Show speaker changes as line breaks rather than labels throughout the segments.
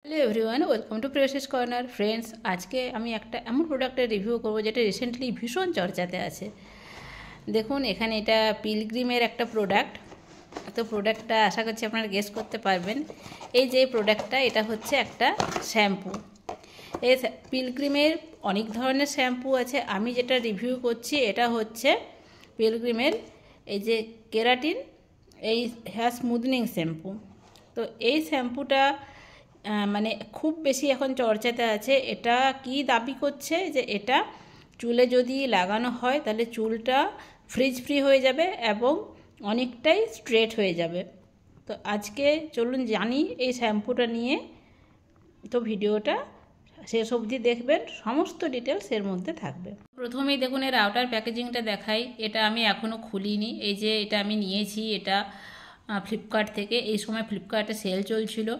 Hello everyone, welcome to প্রিয়সিস corner. Friends, আজকে আমি একটা এমন প্রোডাক্টের রিভিউ করব যেটা রিসেন্টলি ভীষণ চর্চাতে আছে। দেখুন, এখানে এটা পিলগ্রিমের একটা প্রোডাক্ট। তো প্রোডাক্টটা আশা করছি আপনারা গেস করতে পারবেন। এই যে প্রোডাক্টটা, এটা হচ্ছে একটা শ্যাম্পু। এই পিলগ্রিমের অনেক ধরনের শ্যাম্পু আছে। আমি যেটা রিভিউ করছি এটা হচ্ছে পিলগ্রিমের এই যে কেরাটিন এই হেয়ার স্মুথনিং শ্যাম্পু। তো এই শ্যাম্পুটা মানে খুব বেশি এখন চর্চাতে আছে। এটা কি দাবি করছে যে এটা চুলে যদি লাগানো হয় তাহলে চুলটা ফ্রিজ ফ্রি হয়ে যাবে এবং অনেকটাই স্ট্রেট হয়ে যাবে। তো আজকে চলুন জানি এই শ্যাম্পুটা নিয়ে। তো ভিডিওটা শেষ অবধি দেখবেন, সমস্ত ডিটেলস এর মধ্যে থাকবে। প্রথমেই দেখুন এর আউটার প্যাকেজিংটা দেখাই। এটা আমি এখনও খুলিনি। এই যে এটা আমি নিয়েছি, এটা ফ্লিপকার্ট থেকে। এই সময় ফ্লিপকার্টে সেল চলছিল,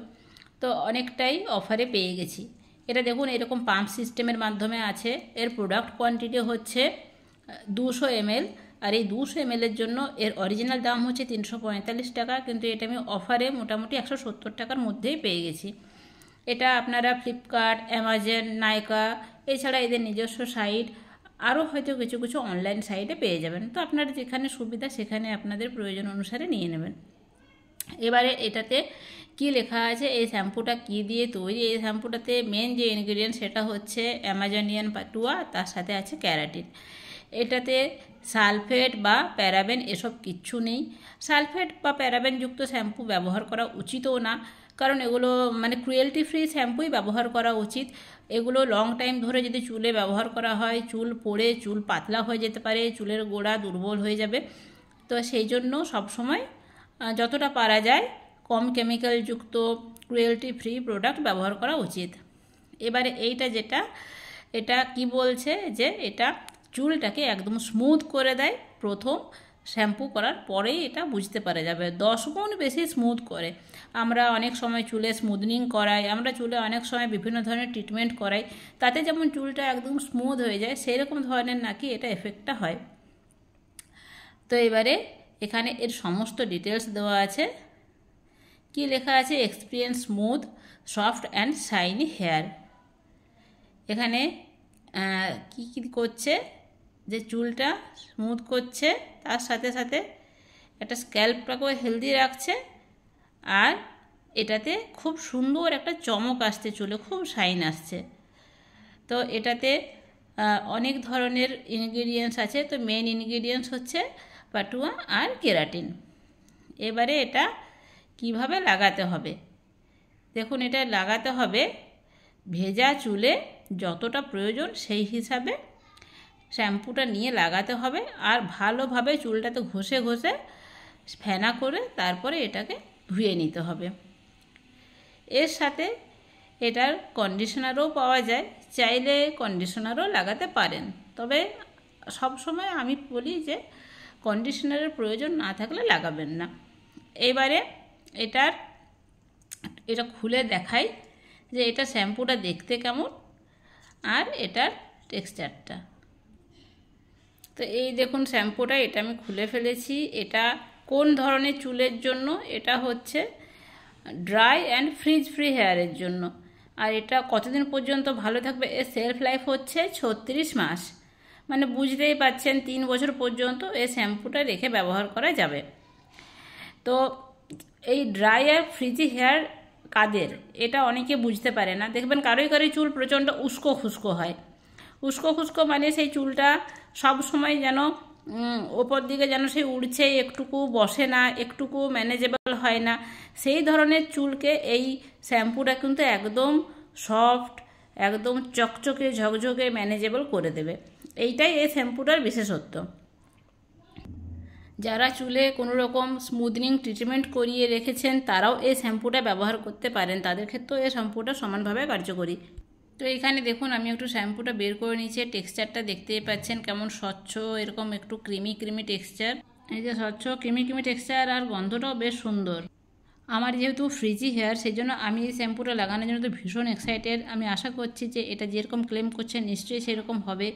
তো অনেকটাই অফারে পেয়ে গেছি। এটা দেখুন এরকম পাম্প সিস্টেমের মাধ্যমে আছে। এর প্রোডাক্ট কোয়ান্টিটি হচ্ছে 200 ml। আর এই 200 ml এর জন্য এর অরিজিনাল দাম হচ্ছে 345 টাকা, কিন্তু এটা আমি অফারে মোটামুটি 170 টাকার মধ্যেই পেয়ে গেছি। এটা আপনারা ফ্লিপকার্ট, অ্যামাজন, নাইকা, এছাড়া এদের নিজস্ব সাইট, আরও হয়তো কিছু কিছু অনলাইন সাইটে পেয়ে যাবেন। তো আপনারা যেখানে সুবিধা সেখানে আপনাদের প্রয়োজন অনুসারে নিয়ে নেবেন। এবারে এটাতে কি লেখা আছে, এই শ্যাম্পুটা কি দিয়ে তৈরি। এই শ্যাম্পুটাতে মেন যে ইনগ্রিডিয়েন্ট সেটা হচ্ছে অ্যামাজনিয়ান পাটুয়া, তার সাথে আছে ক্যারাটিন। এটাতে সালফেট বা প্যারাবেন এসব কিচ্ছু নেই। সালফেট বা প্যারাবেনযুক্ত শ্যাম্পু ব্যবহার করা উচিতও না, কারণ এগুলো মানে ক্রুয়েলটি ফ্রি শ্যাম্পুই ব্যবহার করা উচিত। এগুলো লং টাইম ধরে যদি চুলে ব্যবহার করা হয়, চুল পড়ে চুল পাতলা হয়ে যেতে পারে, চুলের গোড়া দুর্বল হয়ে যাবে। তো সেই জন্য সবসময় যতটা পারা যায় কম কেমিক্যালযুক্ত ক্রুয়েলটি ফ্রি প্রোডাক্ট ব্যবহার করা উচিত। এবারে এইটা যেটা, এটা কি বলছে যে এটা চুলটাকে একদম স্মুথ করে দেয়। প্রথম শ্যাম্পু করার পরেই এটা বুঝতে পারা যাবে, 10 গুণ বেশি স্মুথ করে। আমরা অনেক সময় চুলে স্মুথনিং করাই, আমরা চুলে অনেক সময় বিভিন্ন ধরনের ট্রিটমেন্ট করাই, তাতে যেমন চুলটা একদম স্মুথ হয়ে যায়, সেই রকম ধরনের নাকি এটা এফেক্টটা হয়। তো এবারে এখানে এর সমস্ত ডিটেলস দেওয়া আছে। কি লেখা আছে, experience smooth soft and shiny hair. এখানে কি কি করছে, যে চুলটা স্মুথ করছে, তার সাথে সাথে একটা স্ক্যাল্পটাকেও হেলদি রাখছে, আর এটাতে খুব সুন্দর একটা চমক আসছে, চুলে খুব শাইন আসছে। তো এটাতে অনেক ধরনের ইনগ্রিডিয়েন্টস আছে। তো মেন ইনগ্রিডিয়েন্টস হচ্ছে পাটুয়া আর কেরাটিন। এবারে এটা কিভাবে লাগাতে হবে, দেখুন এটা লাগাতে হবে ভেজা চুলে যতটা প্রয়োজন সেই হিসাবে শ্যাম্পুটা নিয়ে লাগাতে হবে। আর ভালোভাবে চুলটাতে ঘষে ঘষে ফেনা করে তারপরে এটাকে ধুয়ে নিতে হবে। এর সাথে এটার কন্ডিশনারও পাওয়া যায়, চাইলে কন্ডিশনারও লাগাতে পারেন। তবে সব সময় আমি বলি যে কন্ডিশনারের প্রয়োজন না থাকলে লাগাবেন না। এবারে এটা খুলে দেখাই যে এটা শ্যাম্পুটা দেখতে কেমন আর এটার টেক্সচারটা। তো এই দেখুন শ্যাম্পুটা, এটা আমি খুলে ফেলেছি। এটা কোন ধরনের চুলের জন্য, এটা হচ্ছে ড্রাই অ্যান্ড ফ্রিজ ফ্রি হেয়ারের জন্য। আর এটা কতদিন পর্যন্ত ভালো থাকবে, এর সেলফ লাইফ হচ্ছে 36 মাস। মানে বুঝতেই পাচ্ছেন 3 বছর পর্যন্ত এই শ্যাম্পুটা রেখে ব্যবহার করা যাবে। তো এই ড্রাই আর ফ্রিজি হেয়ার কাদের, এটা অনেকে বুঝতে পারে না। দেখবেন কারোই চুল প্রচণ্ড উস্কো খুস্কো হয়। উস্কো খুস্কো মানে সেই চুলটা সব সময় যেন ওপর দিকে যেন সেই উড়ছে, একটুকু বসে না, একটুকু ম্যানেজেবল হয় না। সেই ধরনের চুলকে এই শ্যাম্পুটা কিন্তু একদম সফট, একদম চকচকে ঝকঝকে ম্যানেজেবল করে দেবে। এইটাই এই শ্যাম্পুটার বিশেষত্ব। যারা চুলে কোনো রকম স্মুথনিং ট্রিটমেন্ট করিয়ে রেখেছেন তারাও এই শ্যাম্পুটা ব্যবহার করতে পারেন, তাদের ক্ষেত্রেও এই শ্যাম্পুটা সমানভাবে কার্যকরী। তো এখানে দেখুন আমি একটু শ্যাম্পুটা বের করে নিয়েছি। টেক্সচারটা দেখতেই পাচ্ছেন কেমন স্বচ্ছ, এরকম একটু ক্রিমি ক্রিমি টেক্সচার। এই যে স্বচ্ছ ক্রিমি ক্রিমি টেক্সচার, আর গন্ধটাও বেশ সুন্দর। আমার যেহেতু ফ্রিজি হেয়ার, সেই জন্য আমি এই শ্যাম্পুটা লাগানোর জন্য তো ভীষণ এক্সাইটেড। আমি আশা করছি যে এটা যেরকম ক্লেম করছে নিশ্চয়ই সেরকম হবে।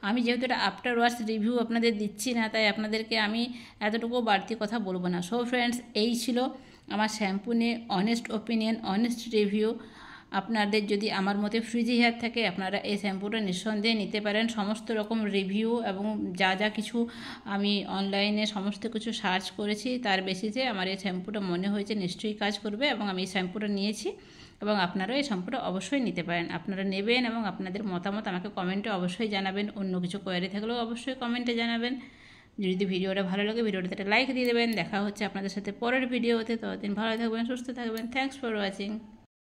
আমি যেহেতু এটা আফটার ওয়াশ রিভিউ আপনাদের দিচ্ছি না, তাই আপনাদেরকে আমি এতটুকু বাড়তি কথা বলবো না। সো ফ্রেন্ডস, এই ছিল আমার শ্যাম্পু নিয়ে অনেস্ট ওপিনিয়ন, অনেস্ট রিভিউ। আপনাদের যদি আমার মতে ফ্রিজি হেয়ার থাকে আপনারা এই শ্যাম্পুটা নিঃসন্দেহে নিতে পারেন। সমস্ত রকম রিভিউ এবং যা যা কিছু আমি অনলাইনে সমস্ত কিছু সার্চ করেছি তার বেসিসে আমার এই শ্যাম্পুটা মনে হয়েছে নিশ্চয়ই কাজ করবে এবং আমি এই শ্যাম্পুটা নিয়েছি এবং আপনারাও এই শ্যাম্পুটা অবশ্যই নিতে পারেন। আপনারা নেবেন এবং আপনাদের মতামত আমাকে কমেন্টে অবশ্যই জানাবেন। অন্য কিছু কোয়ারি থাকলেও অবশ্যই কমেন্টে জানাবেন। যদি ভিডিওটা ভালো লাগে ভিডিওটাতে একটা লাইক দিয়ে দেবেন। দেখা হচ্ছে আপনাদের সাথে পরের ভিডিওতে। ততদিন ভালো থাকবেন, সুস্থ থাকবেন। Thanks for watching.